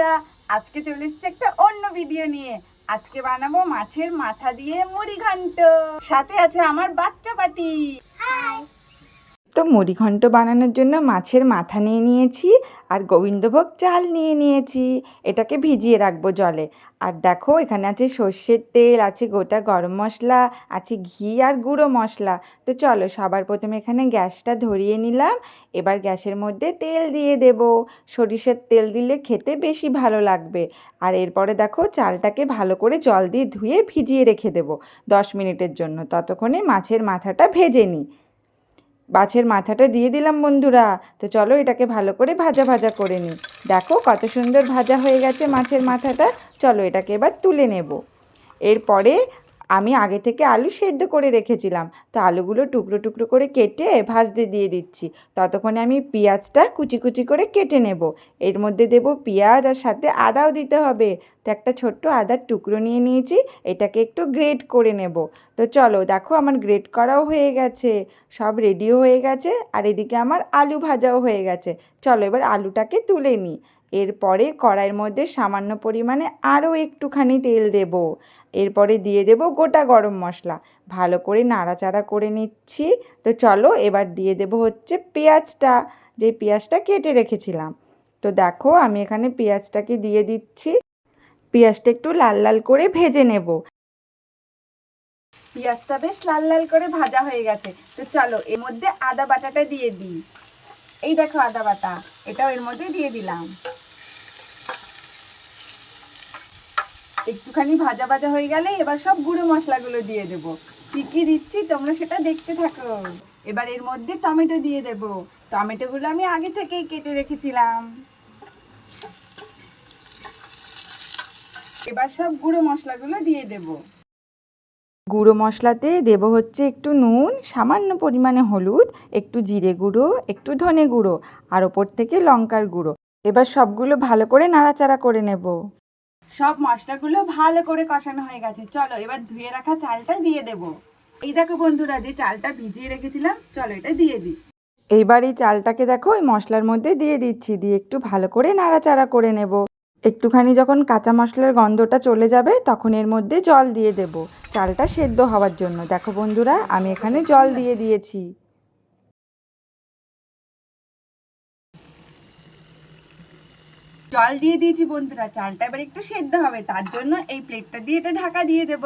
বন্ধুরা, আজকে চলে এসেছি একটা অন্য ভিডিও নিয়ে। আজকে বানাবো মাছের মাথা দিয়ে মুড়ি ঘন্ট। সাথে আছে আমার বাচ্চা পাটি। তো মুড়ি ঘন্ট বানানোর জন্য মাছের মাথা নিয়ে নিয়েছি আর গোবিন্দভোগ চাল নিয়ে নিয়েছি। এটাকে ভিজিয়ে রাখবো জলে। আর দেখো এখানে আছে সর্ষের তেল, আছে গোটা গরম মশলা, আছে ঘি আর গুঁড়ো মশলা। তো চলো সবার প্রথমে এখানে গ্যাসটা ধরিয়ে নিলাম। এবার গ্যাসের মধ্যে তেল দিয়ে দেব। সরিষার তেল দিলে খেতে বেশি ভালো লাগবে। আর এরপরে দেখো চালটাকে ভালো করে জল দিয়ে ধুয়ে ভিজিয়ে রেখে দেবো 10 মিনিটের জন্য। ততক্ষণে মাছের মাথাটা ভেজে নিই। মাছের মাথাটা দিয়ে দিলাম বন্ধুরা। তো চলো এটাকে ভালো করে ভাজা ভাজা করে নিই। দেখো কত সুন্দর ভাজা হয়ে গেছে মাছের মাথাটা। চলো এটাকে এবার তুলে নেব। এরপরে আমি আগে থেকে আলু সেদ্ধ করে রেখেছিলাম, তো আলুগুলো টুকরো টুকরো করে কেটে ভাজতে দিয়ে দিচ্ছি। ততক্ষণে আমি পেঁয়াজটা কুচি কুচি করে কেটে নেব। এর মধ্যে দেব পেঁয়াজ, আর সাথে আদাও দিতে হবে। তো একটা ছোট্ট আদার টুকরো নিয়ে নিয়েছি, এটাকে একটু গ্রেট করে নেব। তো চলো দেখো আমার গ্রেট করাও হয়ে গেছে, সব রেডিও হয়ে গেছে। আর এদিকে আমার আলু ভাজাও হয়ে গেছে। চলো এবার আলুটাকে তুলে নিই। এরপরে কড়াইয়ের মধ্যে সামান্য পরিমাণে আরও একটুখানি তেল দেব। এরপরে দিয়ে দেব গোটা গরম মশলা। ভালো করে নাড়াচাড়া করে নিচ্ছি। তো চলো এবার দিয়ে দেব হচ্ছে পেঁয়াজটা, যে পেঁয়াজটা কেটে রেখেছিলাম। তো দেখো আমি এখানে পেঁয়াজটাকে দিয়ে দিচ্ছি। পেঁয়াজটা একটু লাল লাল করে ভেজে নেব। পেঁয়াজটা বেশ লাল লাল করে ভাজা হয়ে গেছে। তো চলো এর মধ্যে আদা বাটাটা দিয়ে দিই। এই দেখো আদা বাটা, এটাও এর মধ্যে দিয়ে দিলাম। একটুখানি ভাজা ভাজা হয়ে গেলে এবার সব গুঁড়ো মশলাগুলো দিয়ে দেবো। কী কী দিচ্ছি তোমরা সেটা দেখতে থাকো। এবার এর মধ্যে টমেটো দিয়ে দেবো। টমেটোগুলো আমি আগে থেকেই কেটে রেখেছিলাম। এবার সব গুঁড়ো মশলাগুলো দিয়ে দেবো। গুঁড়ো মশলাতে দেব হচ্ছে একটু নুন, সামান্য পরিমাণে হলুদ, একটু জিরে গুঁড়ো, একটু ধনে গুঁড়ো, আর ওপর থেকে লঙ্কার গুঁড়ো। এবার সবগুলো ভালো করে নাড়াচাড়া করে নেব। সব মশলাগুলো ভালো করে কষানো হয়ে গেছে। চলো এবার ধুয়ে রাখা চালটা দিয়ে দেব। এই দেখো বন্ধুরা, যে চালটা ভিজিয়ে রেখেছিলাম, চলো এটা দিয়ে দিই। এইবার এই চালটাকে দেখো ওই মশলার মধ্যে দিয়ে দিচ্ছি, দিয়ে একটু ভালো করে নাড়াচাড়া করে নেব। একটুখানি যখন কাঁচা মশলার গন্ধটা চলে যাবে তখন এর মধ্যে জল দিয়ে দেব চালটা সেদ্ধ হওয়ার জন্য। দেখো বন্ধুরা আমি এখানে জল দিয়ে দিয়েছি। জল দিয়ে দিয়েছি বন্ধুরা, চালটা এবার একটু সেদ্ধ হবে, তার জন্য এই প্লেটটা দিয়ে এটা ঢাকা দিয়ে দেব।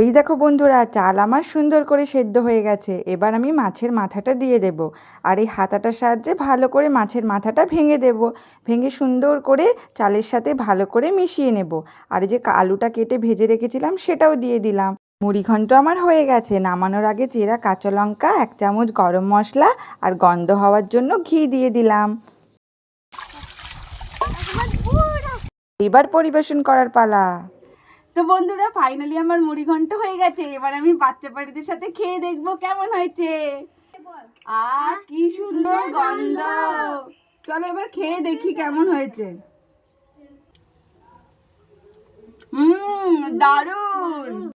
এই দেখো বন্ধুরা, চাল আমার সুন্দর করে সেদ্ধ হয়ে গেছে। এবার আমি মাছের মাথাটা দিয়ে দেব। আর এই হাতাটার সাহায্যে ভালো করে মাছের মাথাটা ভেঙে দেব। ভেঙে সুন্দর করে চালের সাথে ভালো করে মিশিয়ে নেব। আর এই যে আলুটা কেটে ভেজে রেখেছিলাম সেটাও দিয়ে দিলাম। মুড়ি ঘন্ট আমার হয়ে গেছে। নামানোর আগে চেরা কাঁচা লঙ্কা, 1 চামচ গরম মশলা, আর গন্ধ হওয়ার জন্য ঘি দিয়ে দিলাম। এবার পরিবেশন করার পালা। তো বন্ধুরা ফাইনালি আমার মুড়ি ঘন্ট হয়ে গেছে। এবার আমি বাচ্চা পাটিদের সাথে খেয়ে দেখবো কেমন হয়েছে। কি সুন্দর গন্ধ। চলো এবার খেয়ে দেখি কেমন হয়েছে। দারুণ।